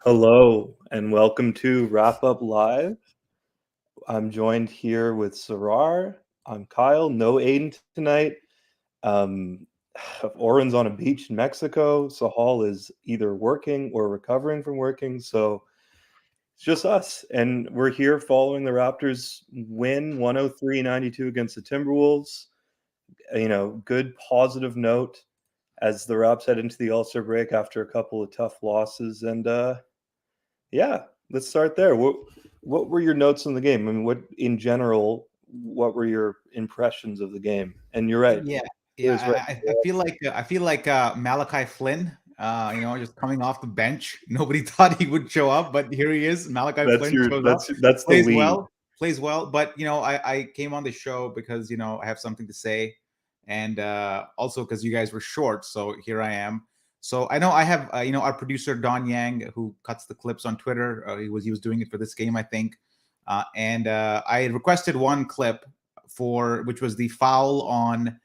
Hello and welcome to Wrap Up Live. I'm joined here with Zarar. I'm Kyle. No Aiden tonight. Um, Oren's on a beach in Mexico. Sahal is either working or recovering from working. So it's just us. And we're here following the Raptors win 103-92 against the Timberwolves. Good positive note as the Raps head into the All-Star break after a couple of tough losses. And yeah, let's start there. What were your notes on the game? I mean, what were your impressions of the game? And you're right. Yeah, It was yeah. right. I feel like Malachi Flynn. Just coming off the bench. Nobody thought he would show up, but here he is. Malachi That's Flynn your shows up, that's the plays lead. well, plays well. But I came on the show because I have something to say, and also because you guys were short, so here I am. So I know I have our producer Don Yang, who cuts the clips on Twitter. He was doing it for this game, I think, and I requested one clip for which was the foul on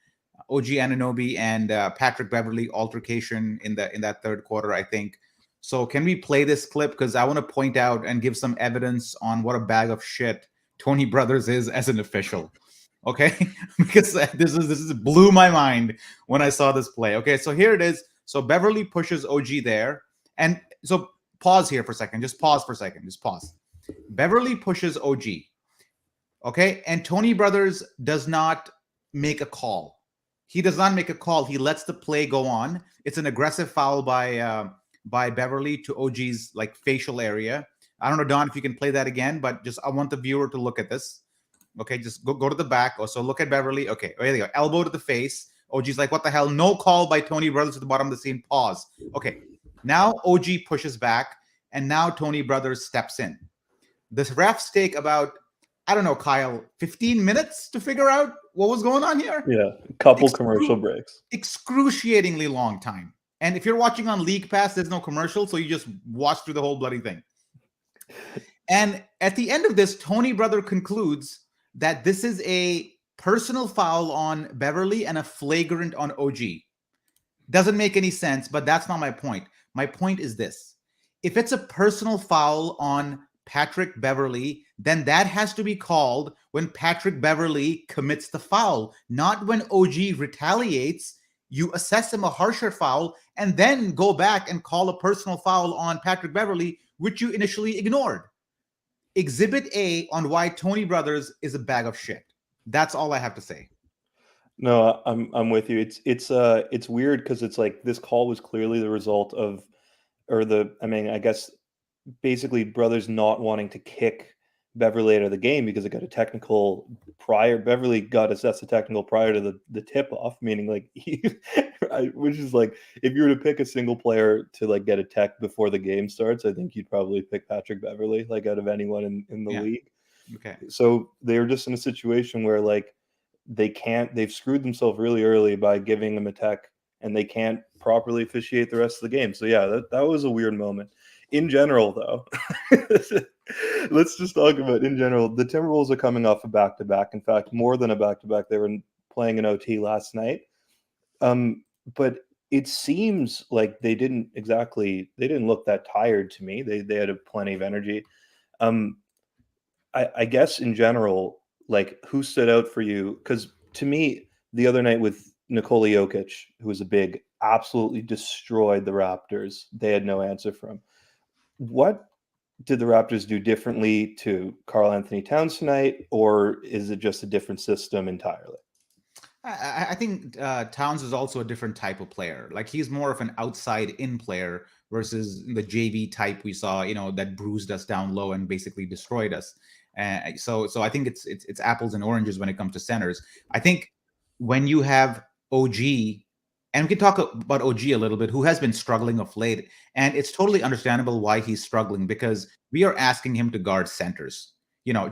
OG Anunoby and Patrick Beverly altercation in that third quarter, I think. So can we play this clip? Because I want to point out and give some evidence on what a bag of shit Tony Brothers is as an official. Okay, because this is blew my mind when I saw this play. Okay, so here it is. So Beverly pushes OG there, and so pause here for a second. Just pause for a second. Just pause. Beverly pushes OG. Okay, and Tony Brothers does not make a call. He does not make a call. He lets the play go on. It's an aggressive foul by Beverly to OG's like facial area. I don't know, Don, if you can play that again, but just I want the viewer to look at this. Okay, just go to the back. Oh, so look at Beverly. Okay, there you go. Elbow to the face. OG's like, what the hell? No call by Tony Brothers at the bottom of the scene. Pause. Okay, now OG pushes back, and now Tony Brothers steps in. This refs take about, I don't know, Kyle, 15 minutes to figure out what was going on here. Yeah, a couple commercial breaks. Excruciatingly long time. And if you're watching on League Pass, there's no commercial, so you just watch through the whole bloody thing. And at the end of this, Tony Brother concludes that this is a personal foul on Beverly and a flagrant on OG. Doesn't make any sense, but that's not my point. My point is this. If it's a personal foul on Patrick Beverly, then that has to be called when Patrick Beverly commits the foul, not when OG retaliates. You assess him a harsher foul and then go back and call a personal foul on Patrick Beverly, which you initially ignored. Exhibit A on why Tony Brothers is a bag of shit. That's all I have to say. No, I'm with you. It's weird because it's like this call was clearly the result of, I guess basically Brothers not wanting to kick Beverly out of the game because it got a technical prior. Beverly got assessed a technical prior to the tip off, meaning like which is like if you were to pick a single player to like get a tech before the game starts, I think you'd probably pick Patrick Beverly like out of anyone in the league. Okay. So they're just in a situation where like they've screwed themselves really early by giving them a tech and they can't properly officiate the rest of the game. So yeah, that was a weird moment. In general, though, let's just talk about in general. The Timberwolves are coming off a back-to-back. In fact, more than a back-to-back. They were playing an OT last night. But it seems like they didn't look that tired to me. They had plenty of energy. I guess in general, like who stood out for you? Because to me, the other night with Nikola Jokic, who was a big, absolutely destroyed the Raptors. They had no answer for him. What did the Raptors do differently to Karl Anthony Towns tonight, or is it just a different system entirely? I think Towns is also a different type of player. Like he's more of an outside-in player versus the JV type we saw, that bruised us down low and basically destroyed us. So I think it's apples and oranges when it comes to centers. I think when you have OG, and we can talk about OG a little bit, who has been struggling of late, and it's totally understandable why he's struggling because we are asking him to guard centers.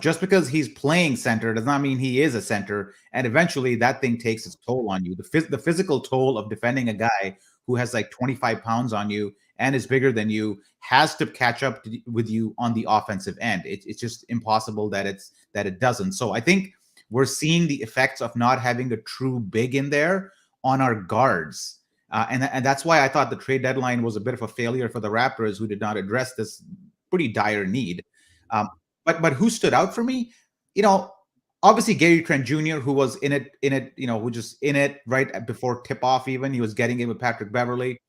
Just because he's playing center does not mean he is a center. And eventually that thing takes its toll on you. The physical toll of defending a guy who has like 25 pounds on you and is bigger than you has to catch up with you on the offensive end. It's just impossible that it doesn't. So I think we're seeing the effects of not having a true big in there on our guards. And that's why I thought the trade deadline was a bit of a failure for the Raptors, who did not address this pretty dire need. Um, but who stood out for me? You know, obviously Gary Trent Jr., who was in it, who just in it right before tip off. Even he was getting it with Patrick Beverley.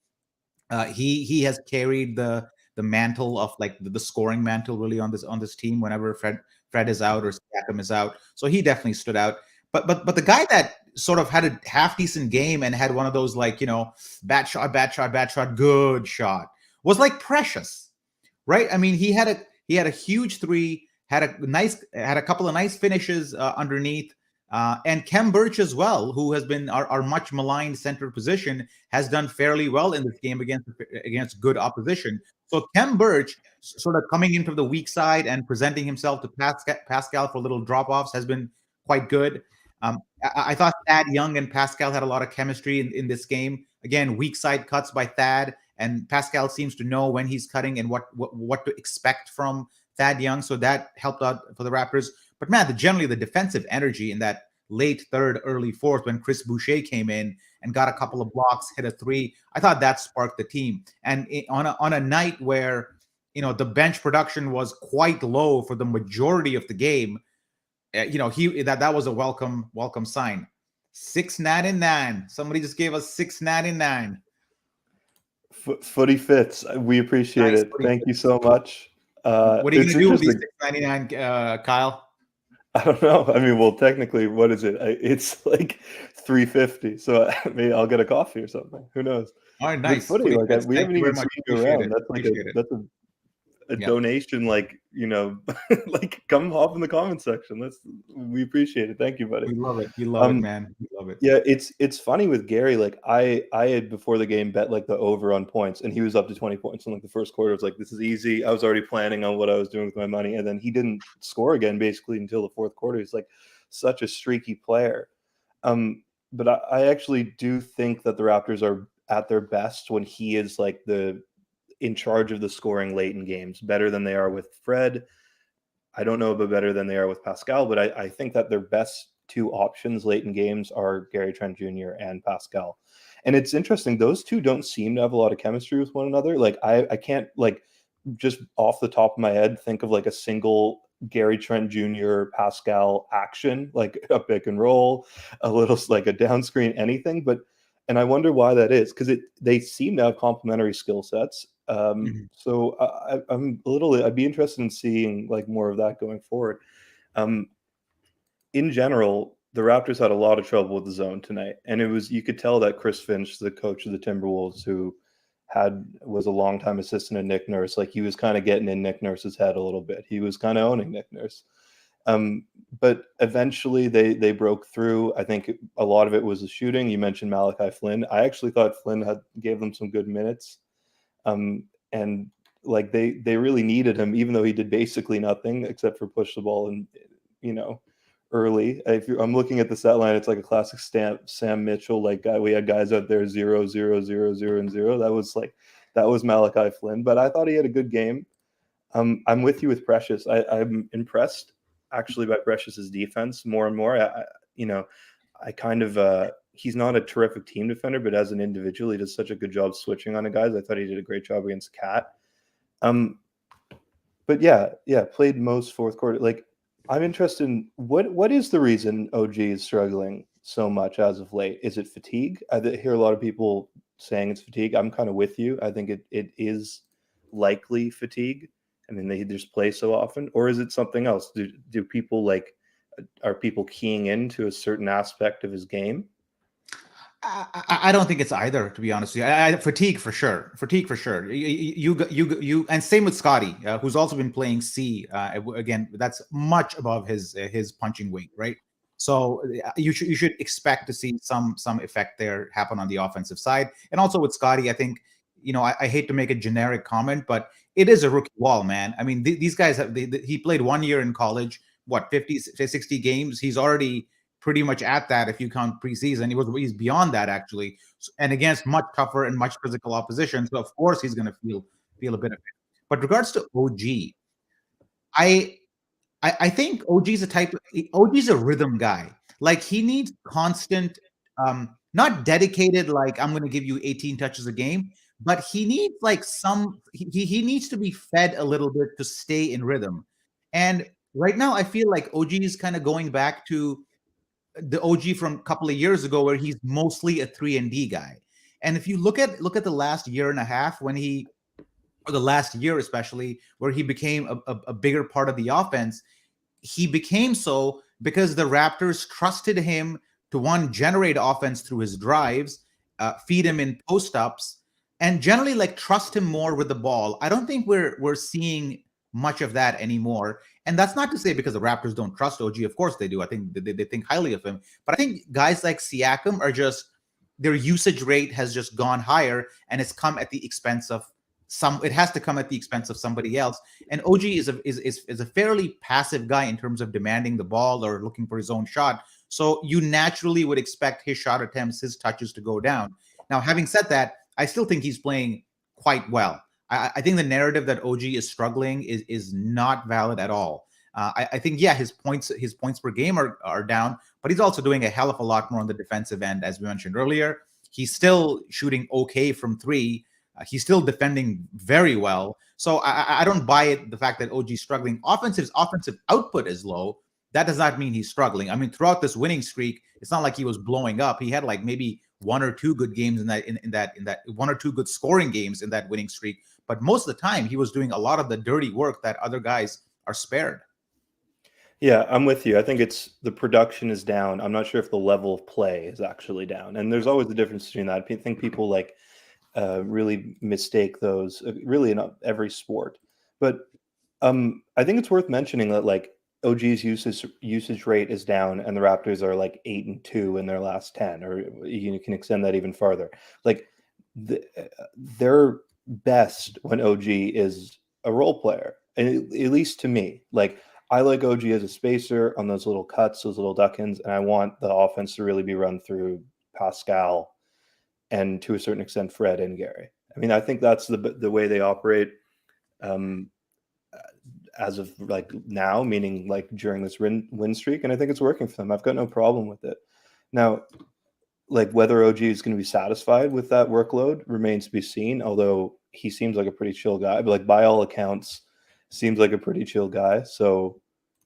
He has carried the mantle of like the scoring mantle really on this team whenever Fred is out or Siakam is out. So he definitely stood out. But the guy that sort of had a half decent game and had one of those like bad shot, good shot was like Precious, right? I mean, he had a huge three, had a couple of nice finishes underneath. And Kem Birch as well, who has been our much maligned center position, has done fairly well in this game against good opposition. So Kem Birch sort of coming in from the weak side and presenting himself to Pascal for little drop-offs has been quite good. I thought Thad Young and Pascal had a lot of chemistry in this game. Again, weak side cuts by Thad, and Pascal seems to know when he's cutting and what to expect from Thad Young. So that helped out for the Raptors. But man, generally the defensive energy in that late third, early fourth, when Chris Boucher came in and got a couple of blocks, hit a three, I thought that sparked the team. And on a night where the bench production was quite low for the majority of the game, that was a welcome sign. 699. Somebody just gave us 699. Footy fits. We appreciate Nice it. Thank you so much. What are you going to do with these 699, Kyle? I don't know. I mean, well, technically, what is it? It's like 350. So maybe I'll get a coffee or something. Who knows? All right, nice. Footy, like we haven't even seen you around. That's like that's a donation. Like like come hop in the comment section. We appreciate it. Thank you, buddy. We love it. You love it, man. We love it. Yeah, it's funny with Gary. Like I had before the game bet like the over on points, and he was up to 20 points in like the first quarter. I was like, this is easy. I was already planning on what I was doing with my money, and then he didn't score again basically until the fourth quarter. He's like such a streaky player. But I actually do think that the Raptors are at their best when he is like in charge of the scoring late in games, better than they are with Fred. I don't know about better than they are with Pascal, but I think that their best two options late in games are Gary Trent Jr. and Pascal. And it's interesting, those two don't seem to have a lot of chemistry with one another. Like I can't like just off the top of my head think of like a single Gary Trent Jr. Pascal action, like a pick and roll, a little like a down screen, anything. And I wonder why that is, because they seem to have complementary skill sets. So I'd be interested in seeing like more of that going forward. In general, the Raptors had a lot of trouble with the zone tonight, and you could tell that Chris Finch, the coach of the Timberwolves, who was a longtime assistant to Nick Nurse, like he was kind of getting in Nick Nurse's head a little bit. He was kind of owning Nick Nurse. But eventually they broke through. I think a lot of it was the shooting. You mentioned Malachi Flynn. I actually thought Flynn gave them some good minutes. And like they really needed him, even though he did basically nothing except for push the ball and early. I'm looking at the stat line, it's like a classic Sam Mitchell. Like we had guys out there 0, 0, 0, 0, and 0. That was Malachi Flynn. But I thought he had a good game. I'm with you with Precious. I'm impressed actually by Precious's defense more and more. I kind of he's not a terrific team defender, but as an individual, he does such a good job switching on the guys. I thought he did a great job against Cat. But yeah, played most fourth quarter. Like I'm interested in what is the reason OG is struggling so much as of late? Is it fatigue? I hear a lot of people saying it's fatigue. I'm kind of with you. I think it is likely fatigue. I mean, they just play so often, or is it something else? Do people are people keying into a certain aspect of his game? I don't think it's either, to be honest with you. Fatigue for sure. You and same with Scotty, who's also been playing C. Again, that's much above his punching weight, right? So you should expect to see some effect there happen on the offensive side. And also with Scotty, I think I hate to make a generic comment, but it is a rookie wall, man. I mean, these guys he played 1 year in college, 50, 60 games. He's already pretty much at that if you count preseason. He's beyond that actually, and against much tougher and much physical opposition. So of course he's going to feel a bit of it. But regards to OG, I think OG's a rhythm guy. Like he needs constant not dedicated, like I'm going to give you 18 touches a game, but he needs like he needs to be fed a little bit to stay in rhythm. And right now, I feel like OG is kind of going back to the OG from a couple of years ago, where he's mostly a 3-and-D guy. And if you look at the last year and a half, when he, or the last year especially, where he became a bigger part of the offense, he became so because the Raptors trusted him to, one, generate offense through his drives, feed him in post ups, and generally like trust him more with the ball. I don't think we're seeing much of that anymore. And that's not to say because the Raptors don't trust OG. Of course they do. I think they think highly of him. But I think guys like Siakam are just, their usage rate has just gone higher, and it's come at the expense of it has to come at the expense of somebody else. And OG is a fairly passive guy in terms of demanding the ball or looking for his own shot. So you naturally would expect his shot attempts, his touches to go down. Now, having said that, I still think he's playing quite well. I think the narrative that OG is struggling is not valid at all. I think, yeah, his points per game are down, but he's also doing a hell of a lot more on the defensive end, as we mentioned earlier. He's still shooting okay from three. He's still defending very well. So I don't buy it, the fact that OG's struggling. Offensive output is low. That does not mean he's struggling. I mean, throughout this winning streak, it's not like he was blowing up. He had like maybe one or two good games in that one or two good scoring games in that winning streak. But most of the time, he was doing a lot of the dirty work that other guys are spared. Yeah, I'm with you. I think it's the production is down. I'm not sure if the level of play is actually down. And there's always a difference between that. I think people like really mistake those really in every sport. But I think it's worth mentioning that like OG's usage rate is down, and the Raptors are like 8-2 in their last 10, or you can extend that even farther. Like they're best when OG is a role player, and at least to me, like I like OG as a spacer on those little cuts, those little duck-ins, and I want the offense to really be run through Pascal and to a certain extent Fred and Gary. I mean, I think that's the way they operate as of like now, meaning like during this win streak, and I think it's working for them. I've got no problem with it. Now, like whether OG is going to be satisfied with that workload remains to be seen, although he seems like a pretty chill guy, but like by all accounts, seems like a pretty chill guy. So,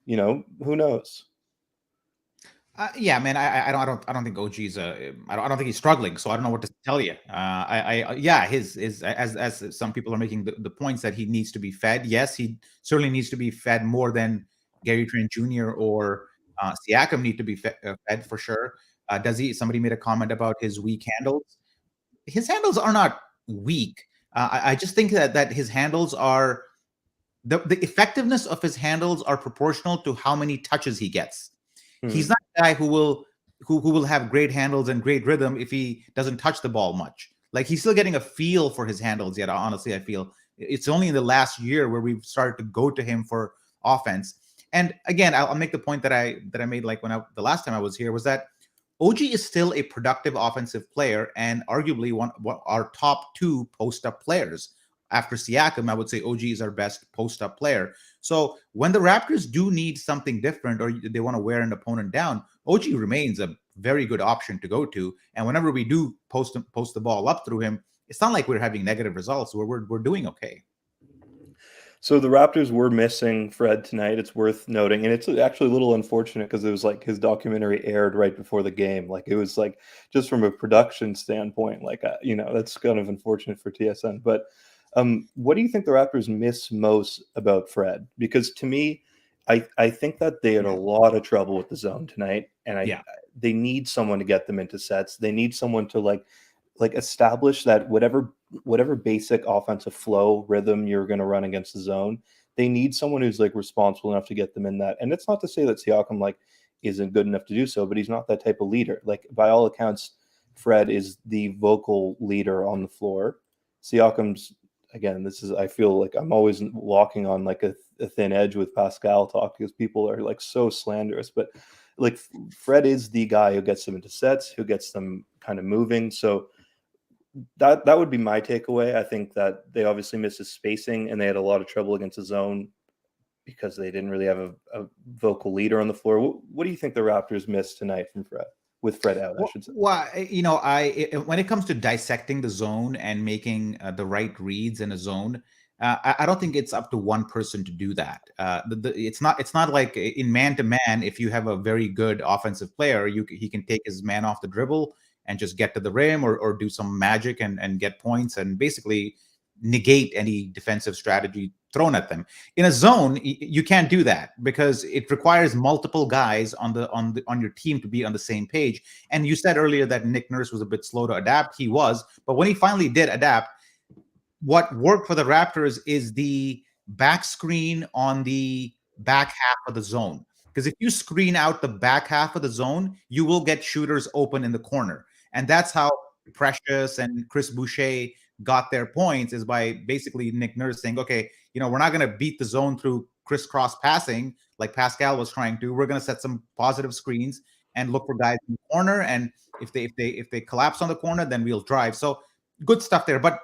who knows? Yeah, man. I don't think OG's I don't think he's struggling. So I don't know what to tell you. Yeah, his as some people are making the points that he needs to be fed. Yes, he certainly needs to be fed more than Gary Trent Jr. or Siakam need to be fed for sure. Does he? Somebody made a comment about his weak handles. His handles are not weak. I just think that his handles are the effectiveness of his handles are proportional to how many touches he gets. He's not a guy who will have great handles and great rhythm if he doesn't touch the ball much. Like he's still getting a feel for his handles yet. Honestly, I feel it's only in the last year where we've started to go to him for offense. And again, I'll make the point that I made like the last time I was here was that OG is still a productive offensive player and arguably one our top two post-up players. After Siakam, I would say OG is our best post-up player. So when the Raptors do need something different or they want to wear an opponent down, OG remains a very good option to go to. And whenever we do post the ball up through him, it's not like we're having negative results. We're doing okay. So the Raptors were missing Fred tonight. It's worth noting, and it's actually a little unfortunate because it was like his documentary aired right before the game. Like it was like just from a production standpoint, like that's kind of unfortunate for TSN. But what do you think the Raptors miss most about Fred? Because to me, I think that they had a lot of trouble with the zone tonight, and they need someone to get them into sets. They need someone to like establish that whatever basic offensive flow rhythm you're going to run against the zone, they need someone who's like responsible enough to get them in that. And it's not to say that Siakam like isn't good enough to do so, but he's not that type of leader. Like by all accounts, Fred is the vocal leader on the floor. Siakam's, again, I feel like I'm always walking on like a thin edge with Pascal talk because people are like so slanderous, but like Fred is the guy who gets them into sets, who gets them kind of moving. So that would be my takeaway. I think that they obviously missed his spacing and they had a lot of trouble against the zone because they didn't really have a vocal leader on the floor. What do you think the Raptors missed tonight from Fred? with Fred out, I should say. Well, when it comes to dissecting the zone and making the right reads in a zone, I don't think it's up to one person to do that. It's not like in man to man. If you have a very good offensive player, he can take his man off the dribble and just get to the rim, or do some magic and get points and basically negate any defensive strategy thrown at them. In a zone, you can't do that because it requires multiple guys on your team to be on the same page. And you said earlier that Nick Nurse was a bit slow to adapt. He was, but when he finally did adapt, what worked for the Raptors is the back screen on the back half of the zone. Because if you screen out the back half of the zone, you will get shooters open in the corner. And that's how Precious and Chris Boucher got their points, is by basically Nick Nurse saying, okay, we're not going to beat the zone through crisscross passing like Pascal was trying to. We're going to set some positive screens and look for guys in the corner. And if they collapse on the corner, then we'll drive. So good stuff there. But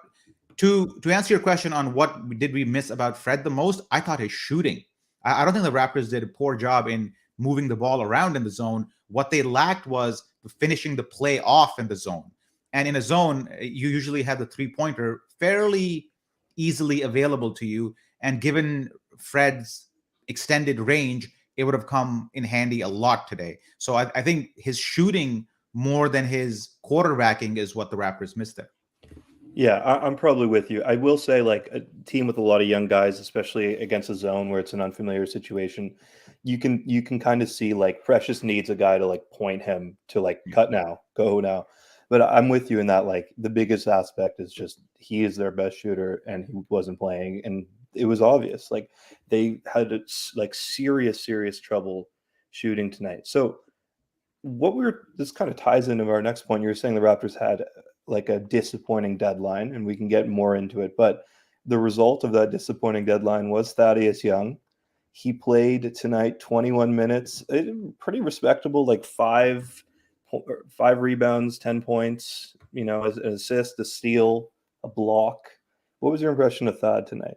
to answer your question on what did we miss about Fred the most, I thought his shooting. I don't think the Raptors did a poor job in moving the ball around in the zone. What they lacked was finishing the play off in the zone. And in a zone, you usually have the three-pointer fairly easily available to you. And given Fred's extended range, it would have come in handy a lot today. So I think his shooting more than his quarterbacking is what the Raptors missed there. Yeah, I'm probably with you. I will say, like, a team with a lot of young guys, especially against a zone where it's an unfamiliar situation, you can kind of see, like, Precious needs a guy to, like, point him to, like, cut now, go now. But I'm with you in that, like, the biggest aspect is just he is their best shooter and he wasn't playing, and it was obvious. Like, they had like serious trouble shooting tonight. So this kind of ties into our next point. You were saying the Raptors had like a disappointing deadline, and we can get more into it. But the result of that disappointing deadline was Thaddeus Young. He played tonight 21 minutes, pretty respectable, like five rebounds, 10 points, an assist, a steal, a block. What was your impression of Thad tonight?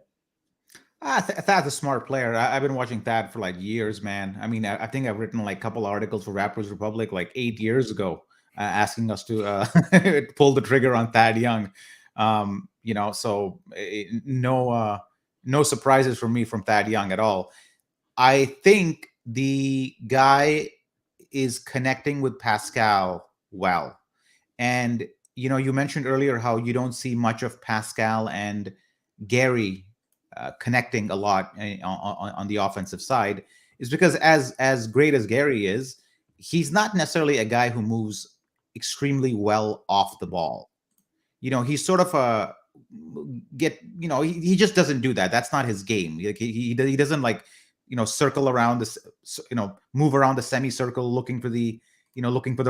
Thad's a smart player. I've been watching Thad for like years, man. I mean, I think I've written like a couple articles for Raptors Republic like 8 years ago, asking us to pull the trigger on Thad Young. So no surprises for me from Thad Young at all. I think the guy is connecting with Pascal well. And, you mentioned earlier how you don't see much of Pascal and Gary connecting a lot on the offensive side, is because as great as Gary is, he's not necessarily a guy who moves extremely well off the ball. He's sort of he just doesn't do that. That's not his game. Like he doesn't like, circle around this, move around the semicircle looking for the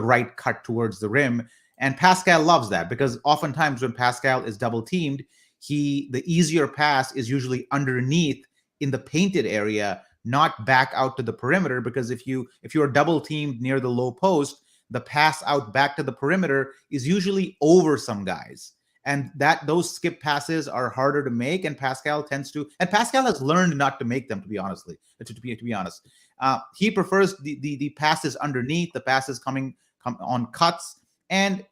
right cut towards the rim. And Pascal loves that, because oftentimes when Pascal is double teamed, the easier pass is usually underneath in the painted area, not back out to the perimeter. Because if you're double teamed near the low post, the pass out back to the perimeter is usually over some guys. And those skip passes are harder to make, and Pascal has learned not to make them, to be honest. He prefers the passes underneath, the passes come on cuts, and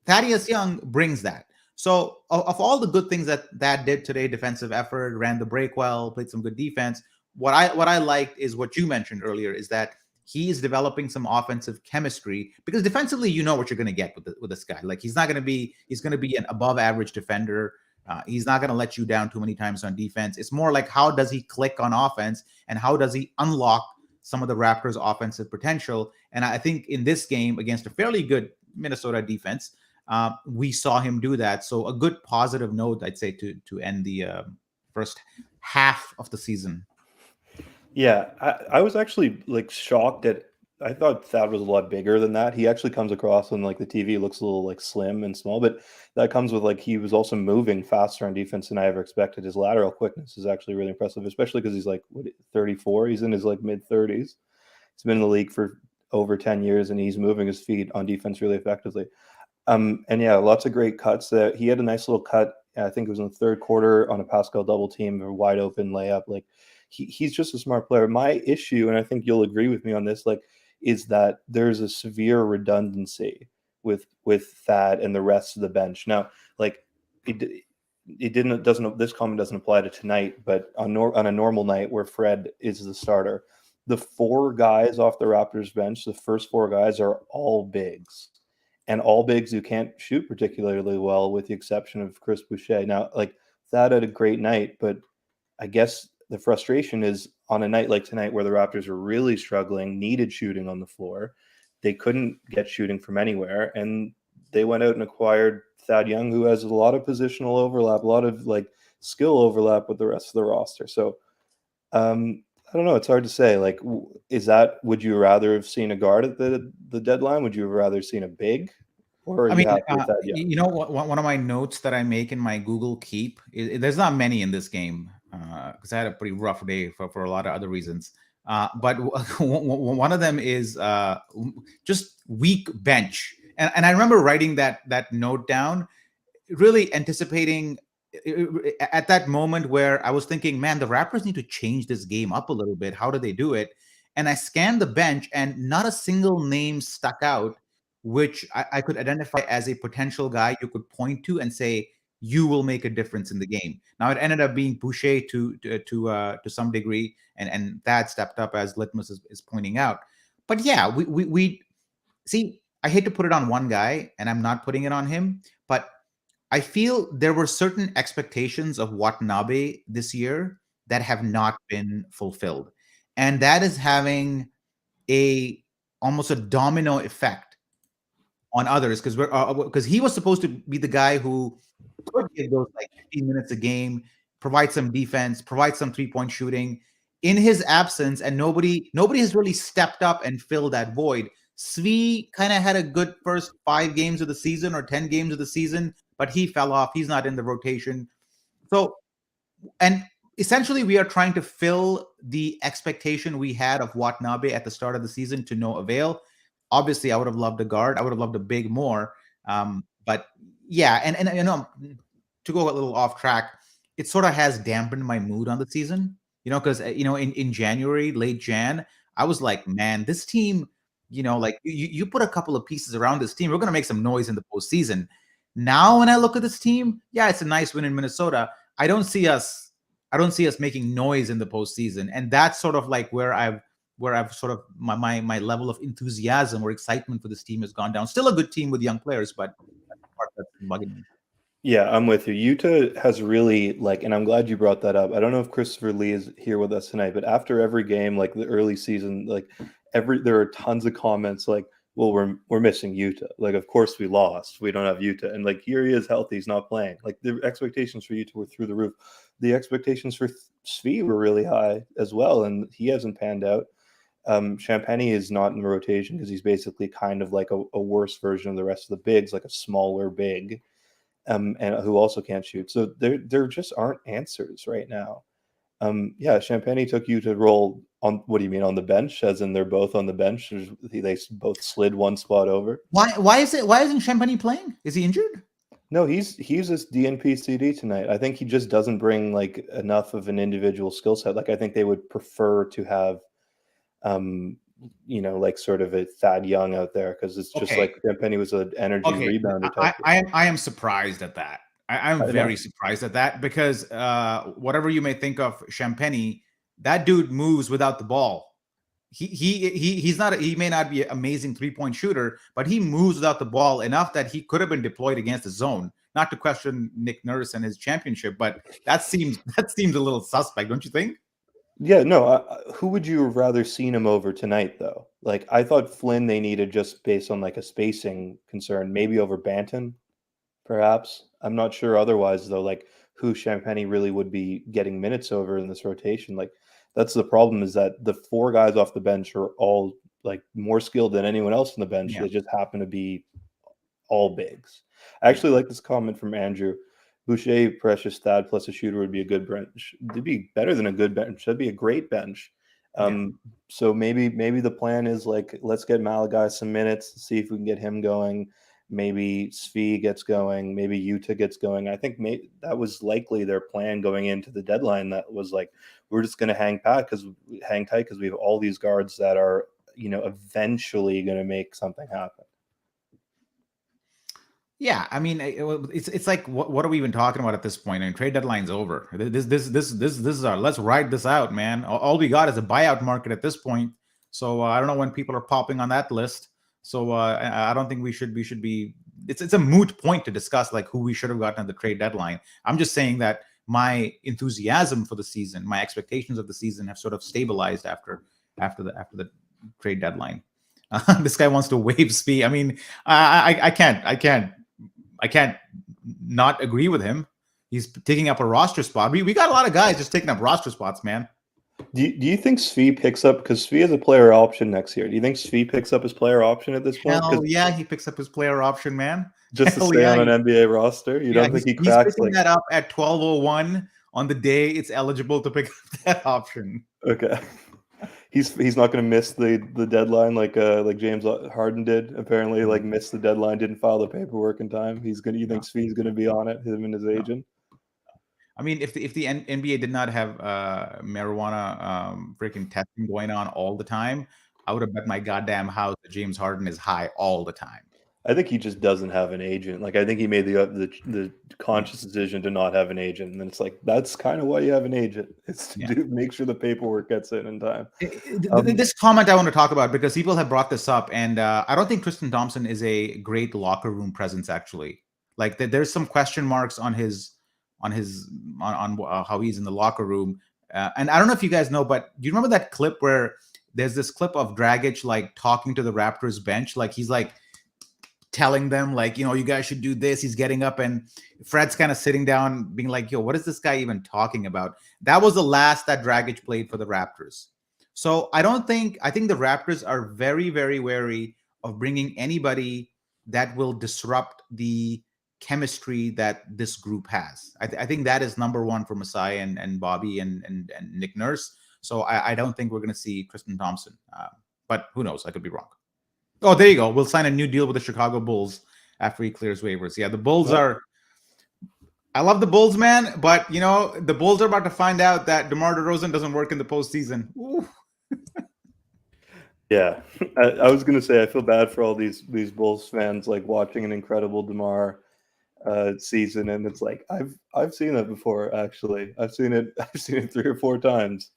Thaddeus Young brings that. So of all the good things that did today, defensive effort, ran the break well, played some good defense, what I liked is what you mentioned earlier, is that he's developing some offensive chemistry, because defensively, what you're going to get with this guy. Like, he's going to be an above average defender. He's not going to let you down too many times on defense. It's more like, how does he click on offense, and how does he unlock some of the Raptors' offensive potential? And I think in this game against a fairly good Minnesota defense, we saw him do that. So a good positive note, I'd say, to end the first half of the season. Yeah, I was actually like shocked at. I thought Thad was a lot bigger than that. He actually comes across on like the TV, looks a little like slim and small, but that comes with like he was also moving faster on defense than I ever expected. His lateral quickness is actually really impressive, especially because he's like 34. He's in his like mid 30s. He's been in the league for over 10 years, and he's moving his feet on defense really effectively. And yeah, lots of great cuts. He had a nice little cut. I think it was in the third quarter on a Pascal double team, a wide open layup. Like he's just a smart player. My issue, and I think you'll agree with me on this, like is that there's a severe redundancy with Thad and the rest of the bench. Now, like this comment doesn't apply to tonight, but on a normal night where Fred is the starter, the 4 guys off the Raptors bench, the first 4 guys are all bigs. And all bigs who can't shoot particularly well, with the exception of Chris Boucher. Now, like, Thad had a great night, but I guess the frustration is on a night like tonight where the Raptors were really struggling, needed shooting on the floor. They couldn't get shooting from anywhere, and they went out and acquired Thad Young, who has a lot of positional overlap, a lot of like skill overlap with the rest of the roster. So I don't know. It's hard to say. Like, would you rather have seen a guard at the deadline? Would you have rather seen a big? Or are I you mean, happy with that? Yeah. you know, one of my notes that I make in my Google Keep, there's not many in this game because I had a pretty rough day for a lot of other reasons. But one of them is just weak bench. And I remember writing that note down, really anticipating at that moment where I was thinking, man, the Raptors need to change this game up a little bit. How do they do it? And I scanned the bench, and not a single name stuck out, which I could identify as a potential guy you could point to and say, you will make a difference in the game. Now, it ended up being Boucher to some degree, and that stepped up, as Litmus is pointing out. But yeah, we see. I hate to put it on one guy, and I'm not putting it on him, but I feel there were certain expectations of Watanabe this year that have not been fulfilled, and that is having a almost a domino effect on others, because he was supposed to be the guy who could give those like 15 minutes a game, provide some defense, provide some 3-point shooting. In his absence, and nobody has really stepped up and filled that void. Svi kind of had a good first 5 games of the season or 10 games of the season, but he fell off. He's not in the rotation. So, and essentially, we are trying to fill the expectation we had of Watanabe at the start of the season to no avail. Obviously, I would have loved a guard. I would have loved a big more. But yeah, and you know, to go a little off track, it sort of has dampened my mood on the season. You know, because you know, in January, late Jan, I was like, man, this team, you know, like you put a couple of pieces around this team, we're gonna make some noise in the postseason. Now, when I look at this team, yeah, it's a nice win in Minnesota. I don't see us making noise in the postseason, and that's sort of like where I've sort of my level of enthusiasm or excitement for this team has gone down. Still a good team with young players, but that's the part that's bugging me. Yeah, I'm with you. Utah has really, like, and I'm glad you brought that up. I don't know if Christopher Lee is here with us tonight, but after every game, like the early season, like there are tons of comments like, well, we're missing Utah. Like, of course we lost. We don't have Utah. And like, here he is healthy, he's not playing. Like, the expectations for Utah were through the roof. The expectations for Svi were really high as well, and he hasn't panned out. Champagne is not in the rotation because he's basically kind of like a worse version of the rest of the bigs, like a smaller big. And who also can't shoot. So there just aren't answers right now. Yeah, Champagne took you to roll on. What do you mean on the bench? As in they're both on the bench. They both slid one spot over. Why isn't Champagne playing? Is he injured? No, he's this DNP CD tonight. I think he just doesn't bring like enough of an individual skill set. Like, I think they would prefer to have you know, like sort of a Thad Young out there, because it's just like Champagne was an energy rebounder type. I am surprised at that. I'm very surprised at that, because whatever you may think of Champagne, that dude moves without the ball. He's not he may not be an amazing 3-point shooter, but he moves without the ball enough that he could have been deployed against the zone. Not to question Nick Nurse and his championship, but that seems a little suspect, don't you think? Yeah, no. Who would you have rather seen him over tonight, though? Like, I thought Flynn they needed just based on like a spacing concern, maybe over Banton, perhaps. I'm not sure otherwise, though. Like, who Champagne really would be getting minutes over in this rotation? Like, that's the problem, is that the 4 guys off the bench are all like more skilled than anyone else on the bench. Yeah. They just happen to be all bigs. I actually like this comment from Andrew. Boucher, Precious, Thad plus a shooter would be a good bench. It'd be better than a good bench. That'd be a great bench. So maybe the plan is like, let's get Malagai some minutes, see if we can get him going. Maybe Svi gets going. Maybe Utah gets going. I think that was likely their plan going into the deadline. That was like, we're just going to hang tight because we have all these guards that are eventually going to make something happen. Yeah, I mean, it's like what are we even talking about at this point? I mean, trade deadline's over. This is our, let's ride this out, man. All we got is a buyout market at this point. So I don't know when people are popping on that list. So I don't think we should be. It's a moot point to discuss like who we should have gotten at the trade deadline. I'm just saying that my enthusiasm for the season, my expectations of the season have sort of stabilized after the trade deadline. This guy wants to waive Svi. I mean, I can't not agree with him. He's taking up a roster spot. We got a lot of guys just taking up roster spots, man. Do you think Svi picks up, because Svi has a player option next year? Do you think Svi picks up his player option at this point? Hell yeah, he picks up his player option, man. Just to stay on an NBA roster? You don't think he cracks? He's picking that up at 12:01 on the day it's eligible to pick up that option. Okay. He's not going to miss the deadline like James Harden did. Apparently, like missed the deadline, didn't file the paperwork in time. You think Svi's going to be on it? Him and his agent. I mean, if the NBA did not have marijuana freaking testing going on all the time, I would have bet my goddamn house that James Harden is high all the time. I think he just doesn't have an agent. Like, I think he made the conscious decision to not have an agent, and then it's like that's kind of why you have an agent. It's to make sure the paperwork gets in time. This comment I want to talk about because people have brought this up, and I don't think Tristan Thompson is a great locker room presence. Actually, like there's some question marks on how he's in the locker room, and I don't know if you guys know, but do you remember that clip where there's this clip of Dragic like talking to the Raptors bench, like he's like telling them like, you guys should do this. He's getting up and Fred's kind of sitting down being like, yo, what is this guy even talking about? That was the last that Dragic played for the Raptors. So I think the Raptors are very, very wary of bringing anybody that will disrupt the chemistry that this group has. I think that is number one for Masai and Bobby and Nick Nurse. So I don't think we're going to see Tristan Thompson. But who knows? I could be wrong. Oh, there you go. We'll sign a new deal with the Chicago Bulls after he clears waivers. Yeah, the Bulls are... I love the Bulls, man, but, the Bulls are about to find out that DeMar DeRozan doesn't work in the postseason. Yeah, I was going to say I feel bad for all these Bulls fans, like, watching an incredible DeMar season, and it's like I've seen that before, actually. I've seen it 3 or 4 times.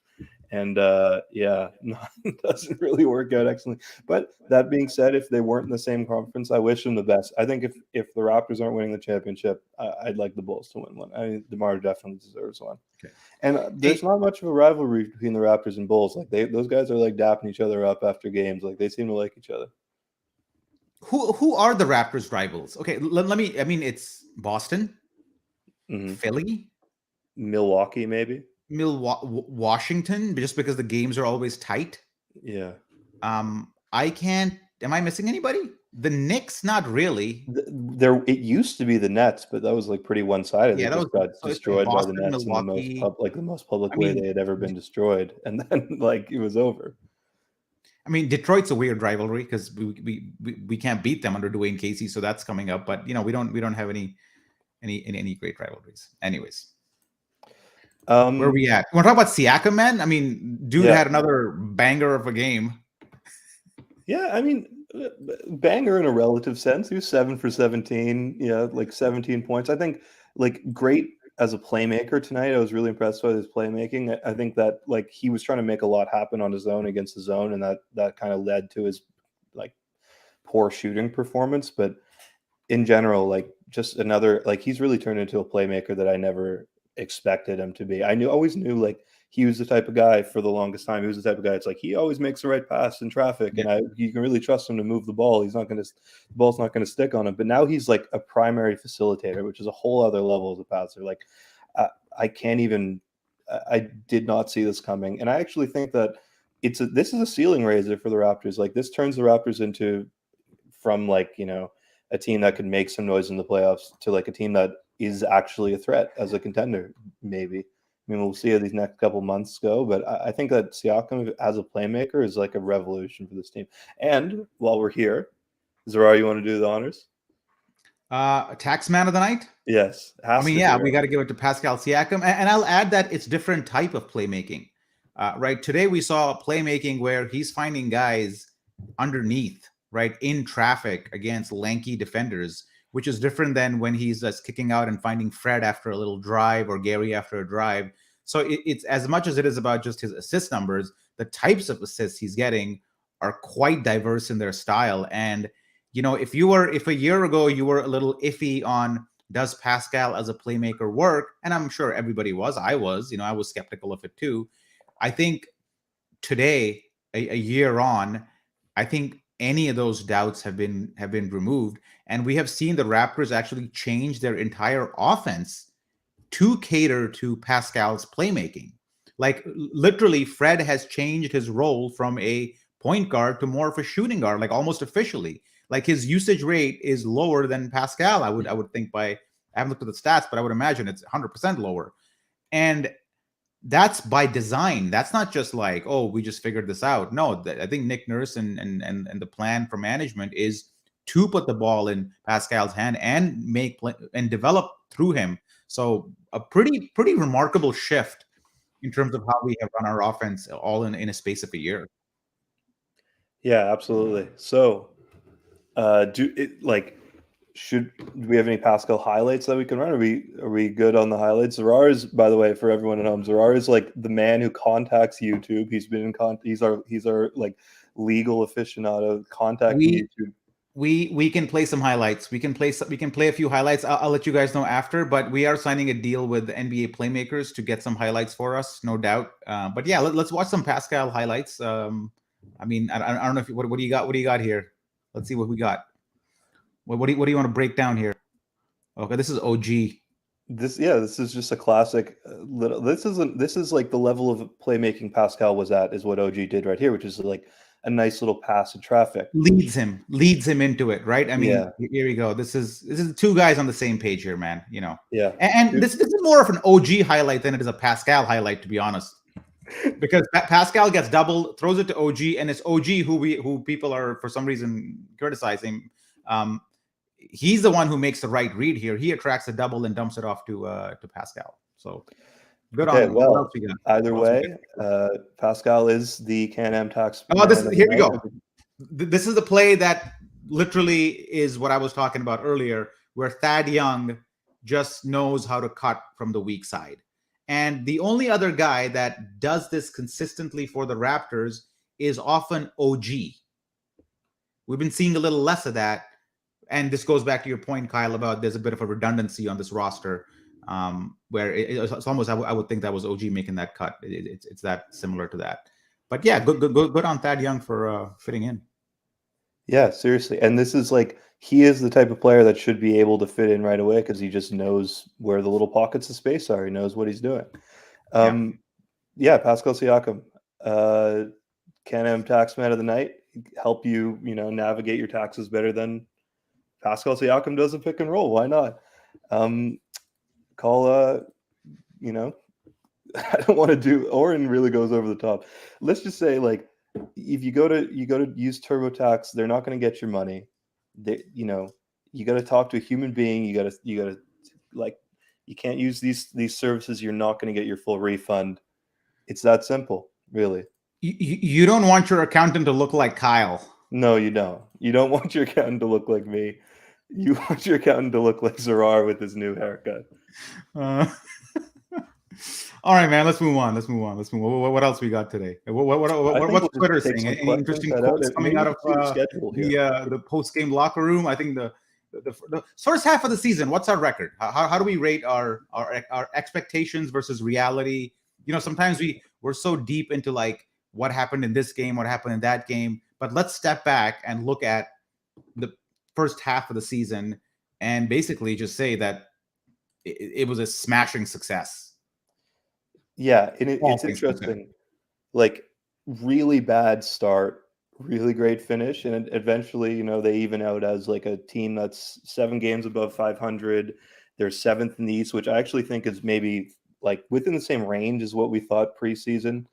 And it doesn't really work out excellently. But that being said, if they weren't in the same conference, I wish them the best. I think if the Raptors aren't winning the championship, I'd like the Bulls to win one. I mean, DeMar definitely deserves one. Okay. And there's not much of a rivalry between the Raptors and Bulls. Like those guys are like dapping each other up after games. Like they seem to like each other. Who are the Raptors rivals? Okay, let me. I mean, it's Boston, Philly, Milwaukee, maybe. Washington, just because the games are always tight. Yeah. I can't. Am I missing anybody? The Knicks, not really. It used to be the Nets, but that was like pretty one-sided. Yeah, they just got destroyed Boston, by the Nets Milwaukee, in the most public way they had ever been destroyed, and then like it was over. I mean, Detroit's a weird rivalry because we can't beat them under Dwayne Casey, so that's coming up. But we don't have any great rivalries. Anyways. Where are we at? Want to talk about Siakam, man? I mean, dude had another banger of a game. Yeah, I mean, banger in a relative sense. He was 7 for 17. Yeah, like 17 points. I think like great as a playmaker tonight. I was really impressed with his playmaking. I think that like he was trying to make a lot happen on his own against his own, and that kind of led to his like poor shooting performance. But in general, like just another like he's really turned into a playmaker that I never expected him to be. I always knew like he was the type of guy for the longest time. He was the type of guy. It's like he always makes the right pass in traffic, and you can really trust him to move the ball. The ball's not going to stick on him. But now he's like a primary facilitator, which is a whole other level as a passer. Like I can't even. I did not see this coming, and I actually think that this is a ceiling raiser for the Raptors. Like this turns the Raptors into from like a team that could make some noise in the playoffs to like a team that is actually a threat as a contender, maybe. I mean, we'll see how these next couple months go, but I think that Siakam as a playmaker is like a revolution for this team. And while we're here, Zarar, you want to do the honors? Tax man of the night? Yes. We got to give it to Pascal Siakam. And I'll add that it's different type of playmaking. right? Today we saw playmaking where he's finding guys underneath, right, in traffic against lanky defenders, which is different than when he's just kicking out and finding Fred after a little drive or Gary after a drive. So it's as much as it is about just his assist numbers, the types of assists he's getting are quite diverse in their style. And if a year ago you were a little iffy on does Pascal as a playmaker work, and I'm sure everybody was, I was skeptical of it too. I think today, a year on, I think any of those doubts have been removed, and we have seen the Raptors actually change their entire offense to cater to Pascal's playmaking. Like literally, Fred has changed his role from a point guard to more of a shooting guard, like almost officially. Like his usage rate is lower than Pascal. I would think I haven't looked at the stats, but I would imagine it's 100% lower. And that's by design. That's not just like, oh, we just figured this out. No, I think Nick Nurse and the plan for management is to put the ball in Pascal's hand and make play and develop through him. So a pretty remarkable shift in terms of how we have run our offense all in a space of a year. Yeah, absolutely. So, do we have any Pascal highlights that we can run? Are we good on the highlights? Zarar is, by the way, for everyone at home, Zarar is like the man who contacts YouTube. He's been in he's our like legal aficionado contacting YouTube. We can play some highlights. We can play a few highlights. I'll let you guys know after, but we are signing a deal with NBA Playmakers to get some highlights for us, no doubt. But yeah, let's watch some Pascal highlights. I mean, I don't know if what do you got? What do you got here? Let's see what we got. What do you want to break down here? Okay, this is OG. This is just a classic. This is like the level of playmaking Pascal was at is what OG did right here, which is like a nice little pass in traffic. Leads him into it, right? I mean, Here we go. This is two guys on the same page here, man. Yeah. And this is more of an OG highlight than it is a Pascal highlight, to be honest. Because Pascal gets doubled, throws it to OG, and it's OG who people are for some reason criticizing. He's the one who makes the right read here. He attracts a double and dumps it off to Pascal. So good on him. Well, what else we got? Either way, Pascal is the Can-Am tax. Here we go. This is the play that literally is what I was talking about earlier, where Thad Young just knows how to cut from the weak side. And the only other guy that does this consistently for the Raptors is often OG. We've been seeing a little less of that. And this goes back to your point, Kyle, about there's a bit of a redundancy on this roster, where it's almost I would think that was OG making that cut. It's that similar to that. But yeah, good on Thad Young for fitting in. Yeah, seriously. And this is like he is the type of player that should be able to fit in right away because he just knows where the little pockets of space are. He knows what he's doing. Pascal Siakam, Can-Am Taxman of the night, help you navigate your taxes better than Pascal Siakam does a pick and roll. Why not? I don't want to do. Oren really goes over the top. Let's just say, like, if you go to use TurboTax, they're not going to get your money. You got to talk to a human being. You got to like, you can't use these services. You're not going to get your full refund. It's that simple, really. You don't want your accountant to look like Kyle. No, you don't. You don't want your accountant to look like me. You want your accountant to look like Zarar with his new haircut. All right, man. Let's move on. What else we got today? What's Twitter saying? Any interesting quotes coming out of the post-game locker room? I think the first half of the season. What's our record? How do we rate our expectations versus reality? Sometimes we're so deep into like what happened in this game, what happened in that game. But let's step back and look at the first half of the season and basically just say that it was a smashing success. Yeah, and it's interesting. Like, really bad start, really great finish, and eventually, they even out as like a team that's 7 games above 500. They're 7th in the East, which I actually think is maybe like within the same range as what we thought preseason.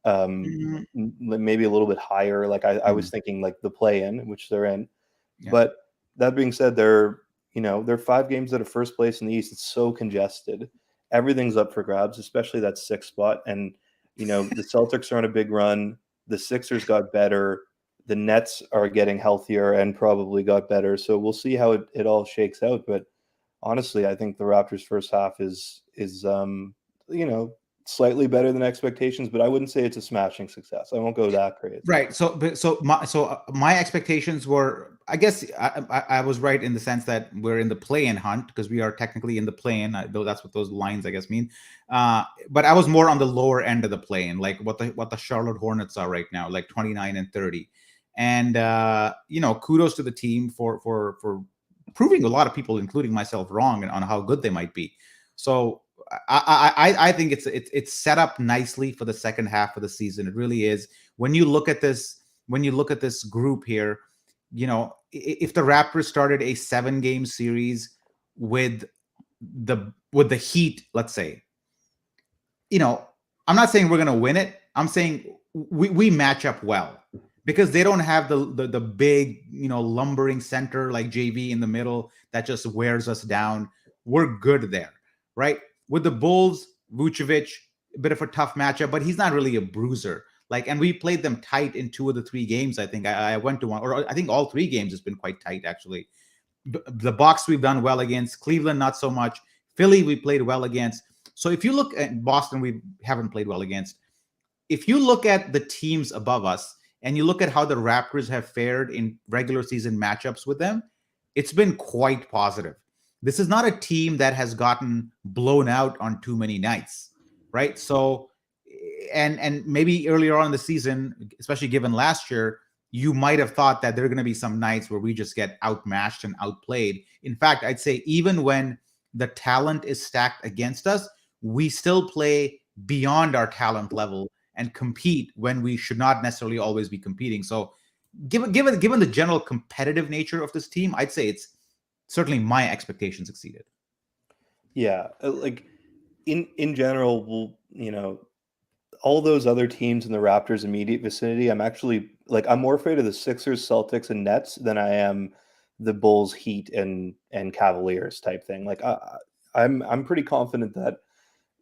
Maybe a little bit higher. Like I was thinking like the play-in, which they're in. Yeah. But that being said, they're 5 games out of first place in the East. It's so congested. Everything's up for grabs, especially that 6th spot. And The Celtics are on a big run. The Sixers got better. The Nets are getting healthier and probably got better. So we'll see how it all shakes out. But honestly, I think the Raptors' first half is slightly better than expectations, but I wouldn't say it's a smashing success. I won't go that crazy. Right. So my expectations were, I guess I was right in the sense that we're in the play-in hunt because we are technically in the play-in, though that's what those lines I guess mean. But I was more on the lower end of the play-in, like what the Charlotte Hornets are right now, like 29 and 30. And kudos to the team for proving a lot of people, including myself, wrong on how good they might be. So I think it's set up nicely for the second half of the season. It really is. When you look at this group here, if the Raptors started a 7-game series with the Heat, let's say, I'm not saying we're going to win it. I'm saying we match up well because they don't have the big, lumbering center like JV in the middle that just wears us down. We're good there, right? With the Bulls, Vucevic, a bit of a tough matchup, but he's not really a bruiser. And we played them tight in 2 of the 3 games. I think I went to one, or I think all 3 games has been quite tight, actually. The Bucks we've done well against. Cleveland, not so much. Philly, we played well against. So if you look at Boston, we haven't played well against. If you look at the teams above us and you look at how the Raptors have fared in regular season matchups with them, it's been quite positive. This is not a team that has gotten blown out on too many nights, right? So, and maybe earlier on in the season, especially given last year, you might have thought that there are going to be some nights where we just get outmatched and outplayed. In fact, I'd say even when the talent is stacked against us, we still play beyond our talent level and compete when we should not necessarily always be competing. So given the general competitive nature of this team, I'd say it's certainly my expectations exceeded. Yeah, in general, all those other teams in the Raptors' immediate vicinity, I'm more afraid of the Sixers, Celtics, and Nets than I am the Bulls, Heat, and Cavaliers type thing. I'm pretty confident that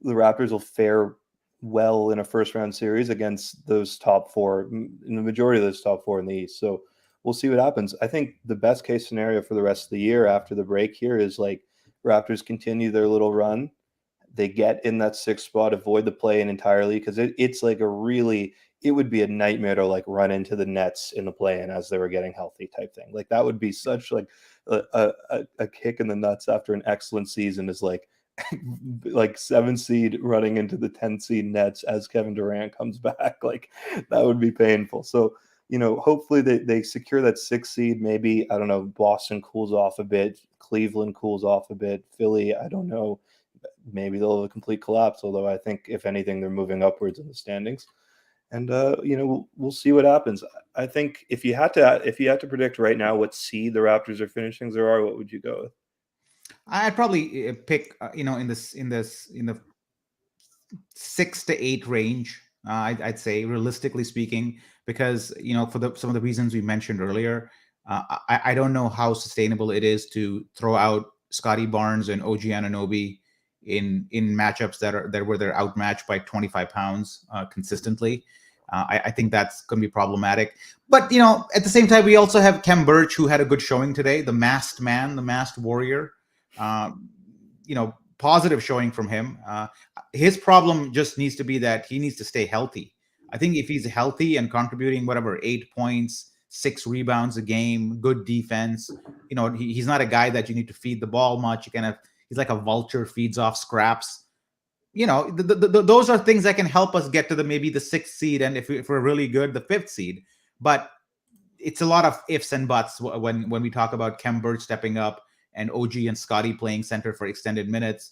the Raptors will fare well in a first round series against those top 4, in the majority of those top 4 in the East. So we'll see what happens. I think the best case scenario for the rest of the year after the break here is Raptors continue their little run. They get in that 6th spot, avoid the play-in entirely because it would be a nightmare to run into the Nets in the play-in as they were getting healthy type thing. That would be such a kick in the nuts after an excellent season is 7 seed running into the 10 seed Nets as Kevin Durant comes back. That would be painful. So, hopefully they secure that 6th seed. Maybe, I don't know, Boston cools off a bit. Cleveland cools off a bit. Philly, I don't know. Maybe they'll have a complete collapse. Although I think if anything, they're moving upwards in the standings. And, we'll see what happens. I think if you had to predict right now what seed the Raptors are finishing, Zarar, what would you go with? I'd probably pick, in the 6 to 8 range. I'd say, realistically speaking, because for some of the reasons we mentioned earlier, I don't know how sustainable it is to throw out Scotty Barnes and OG Anunoby in matchups where they're outmatched by 25 pounds consistently. I think that's going to be problematic. But at the same time, we also have Khem Birch, who had a good showing today, the masked man, the masked warrior. Positive showing from him. His problem just needs to be that he needs to stay healthy. I think if he's healthy and contributing 8 points, 6 rebounds a game, good defense, he's not a guy that you need to feed the ball much. He's like a vulture, feeds off scraps. Those are things that can help us get to maybe the 6th seed, and if we're really good, the 5th seed. But it's a lot of ifs and buts when we talk about Khem Birch stepping up and OG and Scotty playing center for extended minutes,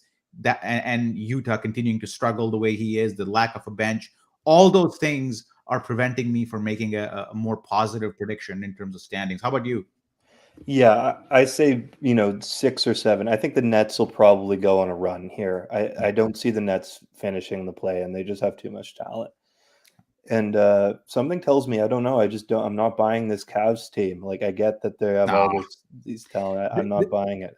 and Utah continuing to struggle the way he is, the lack of a bench. All those things are preventing me from making a more positive prediction in terms of standings. How about you? Yeah, I say, 6 or 7. I think the Nets will probably go on a run here. I don't see the Nets finishing the play, and they just have too much talent. And something tells me, I don't know, I'm not buying this Cavs team. I get that they have all these talent. I'm not buying it.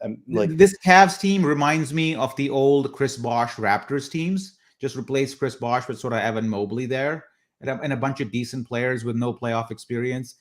This Cavs team reminds me of the old Chris Bosh Raptors teams, just replace Chris Bosh with sort of Evan Mobley there, and a bunch of decent players with no playoff experience.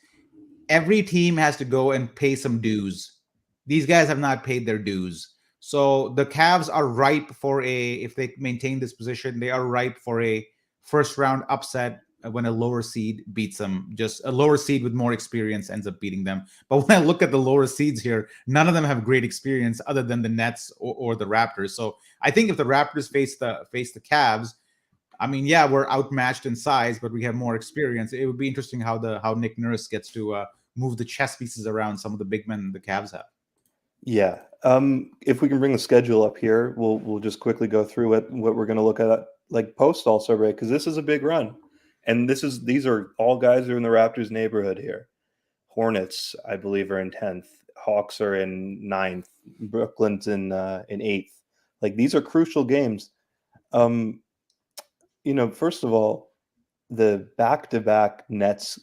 Every team has to go and pay some dues. These guys have not paid their dues. So the Cavs are ripe for if they maintain this position, they are ripe for a first round upset when a lower seed beats them. Just a lower seed with more experience ends up beating them. But when I look at the lower seeds here, none of them have great experience other than the Nets or the Raptors. So I think if the Raptors face the Cavs, I mean, yeah, we're outmatched in size, but we have more experience. It would be interesting how Nick Nurse gets to move the chess pieces around some of the big men the Cavs have. Yeah. If we can bring the schedule up here, we'll just quickly go through what we're going to look at like post All-Star break, because this is a big run, and these are all guys who are in the Raptors neighborhood here. Hornets, I believe, are in 10th. Hawks are in 9th. Brooklyn's in 8th. Like, these are crucial games. First of all, the back-to-back Nets,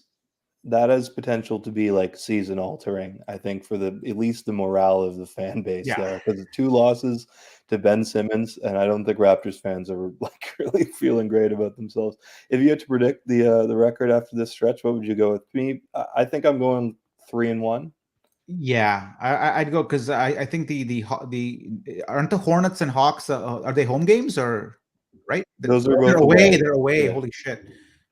that has potential to be like season altering, I think, for at least the morale of the fan base there, because 2 losses to Ben Simmons, and I don't think Raptors fans are like really feeling great about themselves. If you had to predict the record after this stretch, what would you go with? Me, I think I'm going 3-1. Yeah, I'd go, because I think the aren't the Hornets and Hawks, are they home games, or right? Those are They're both away. They're away. Yeah. Holy shit.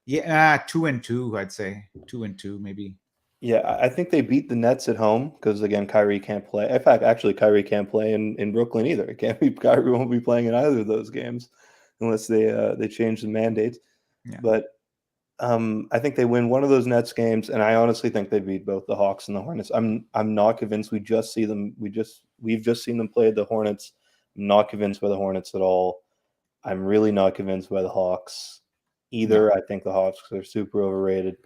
Yeah, 2-2. I'd say 2-2 maybe. Yeah, I think they beat the Nets at home because, again, Kyrie can't play. In fact, actually, Kyrie can't play in Brooklyn either. It can't be Kyrie won't be playing in either of those games unless they change the mandates. Yeah. But I think they win one of those Nets games, and I honestly think they beat both the Hawks and the Hornets. I'm not convinced. We've just seen them play the Hornets. I'm not convinced by the Hornets at all. I'm really not convinced by the Hawks either. I think the Hawks are super overrated.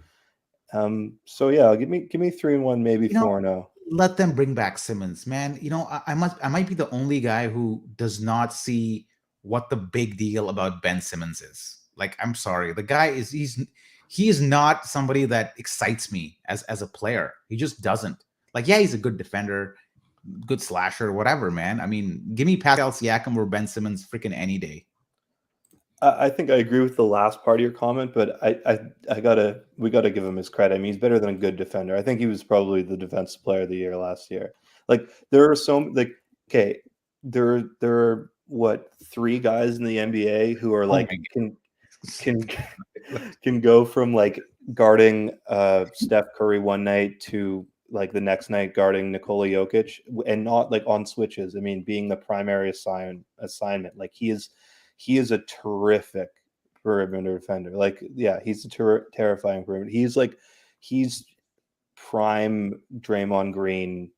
So yeah, give me 3-1, maybe 4-0. Let them bring back Simmons, man. I might be the only guy who does not see what the big deal about Ben Simmons is. Like, I'm sorry, the guy he is not somebody that excites me as a player. He just doesn't. Like, yeah, he's a good defender, good slasher, whatever, man. I mean, give me Pascal Siakam or Ben Simmons freaking any day. I think I agree with the last part of your comment, but we gotta give him his credit. I mean, he's better than a good defender. I think he was probably the defensive player of the year last year. Like, there are there are what, 3 guys in the NBA who are like can go from like guarding Steph Curry one night to like the next night guarding Nikola Jokic, and not like on switches. I mean, being the primary assignment. Like, he is a terrific perimeter defender. Like, yeah, he's a terrifying perimeter. He's prime Draymond Green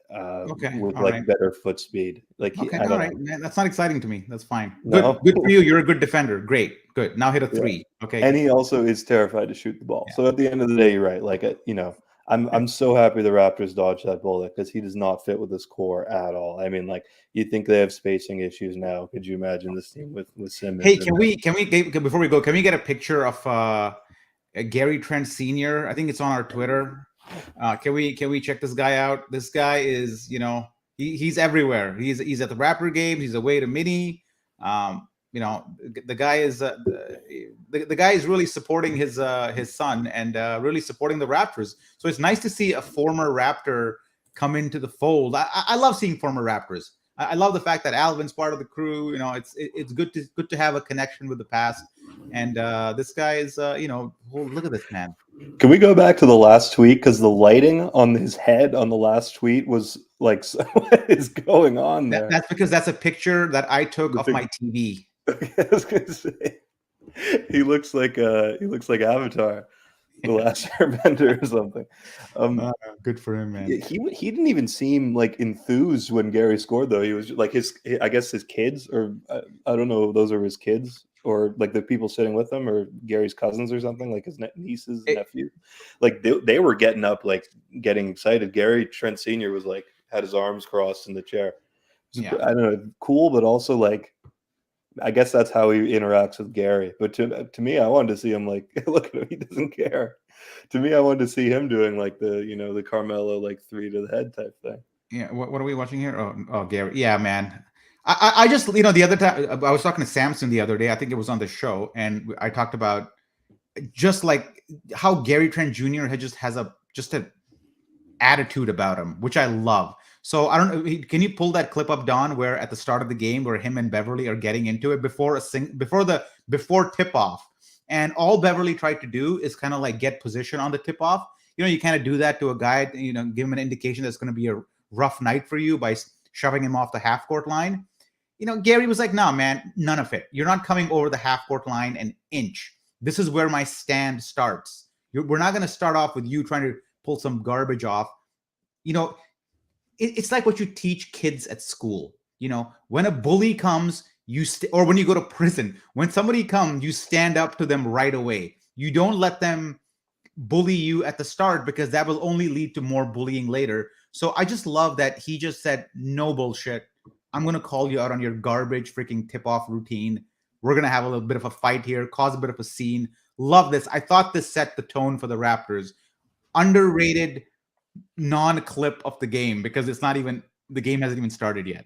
with like better foot speed. Like, I don't know. Man, that's not exciting to me. That's fine. No. Good for you. You're a good defender. Great. Good. Now hit a 3. Okay. And he also is terrified to shoot the ball. Yeah. So at the end of the day, you're right. Like, I'm so happy the Raptors dodged that bullet, because he does not fit with this core at all. I mean, like, you think they have spacing issues now. Could you imagine this team with Simmons? Hey, can we before we go, can we get a picture of Gary Trent Sr.? I think it's on our Twitter. Can we check this guy out? This guy is, he's everywhere. He's at the Raptor games. He's away to Mini. The guy is the guy is really supporting his son, and really supporting the Raptors. So it's nice to see a former Raptor come into the fold. I love seeing former Raptors. I love the fact that Alvin's part of the crew. It's good to have a connection with the past. And this guy is look at this man. Can we go back to the last tweet, because the lighting on his head on the last tweet was like, what is going on there? That's because that's a picture that I took of my TV. I was gonna say, he looks like Avatar, the Last Airbender or something. Good for him, man. He didn't even seem like enthused when Gary scored, though. He was like I guess his kids, or I don't know, those are his kids, or like the people sitting with him, or Gary's cousins or something, like his nieces and nephews. Like, they were getting up, like getting excited. Gary Trent Sr. was like, had his arms crossed in the chair. I don't know, cool, but also like, I guess that's how he interacts with Gary. But to me, I wanted to see him like, look at him, he doesn't care. To me, I wanted to see him doing like the Carmelo like 3 to the head type thing. Yeah. What are we watching here? Oh, Gary. Yeah, man. I just, the other time I was talking to Samson the other day, I think it was on the show, and I talked about just like how Gary Trent Jr. has a attitude about him, which I love. So I don't know. Can you pull that clip up, Don, where at the start of the game, where him and Beverly are getting into it before tip off, and all Beverly tried to do is kind of like get position on the tip off. You kind of do that to a guy, give him an indication that's going to be a rough night for you by shoving him off the half court line. Gary was like, "No, man, none of it. You're not coming over the half court line an inch. This is where my stand starts. We're not going to start off with you trying to pull some garbage off." It's like what you teach kids at school. When a bully comes, or when you go to prison, when somebody comes, you stand up to them right away. You don't let them bully you at the start, because that will only lead to more bullying later. So I just love that he just said, "No bullshit. I'm going to call you out on your garbage freaking tip-off routine. We're going to have a little bit of a fight here, cause a bit of a scene." Love this. I thought this set the tone for the Raptors. Underrated non-clip of the game, because the game hasn't even started yet.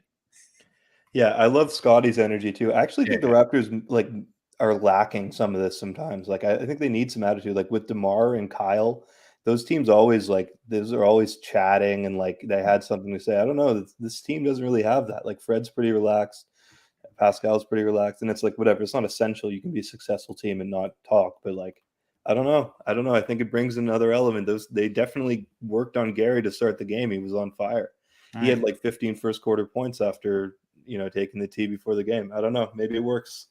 Yeah, I love Scotty's energy too. I actually think the Raptors are lacking some of this sometimes. Like I think they need some attitude. Like with DeMar and Kyle, those teams always those are always chatting and like they had something to say. I don't know. This team doesn't really have that. Like Fred's pretty relaxed, Pascal's pretty relaxed, and it's like whatever. It's not essential. You can be a successful team and not talk, but like I don't know. I think it brings another element. They definitely worked on Gary to start the game. He was on fire. He had like 15 first quarter points after taking the tee before the game. I don't know. Maybe it works.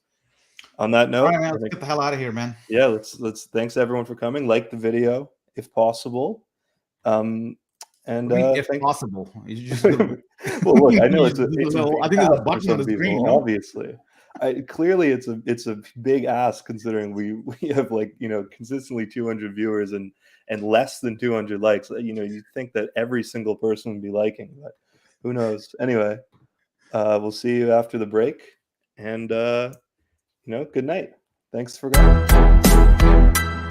On that note, all right, man, let's get the hell out of here, man. Yeah, let's thanks everyone for coming. Like the video if possible. If possible. Well, look, I know it's a I think there's a button on the screen. No? Obviously, clearly it's a big ask considering we have consistently 200 viewers and less than 200 likes. You'd think that every single person would be liking, but who knows? Anyway, we'll see you after the break, and good night. Thanks for coming.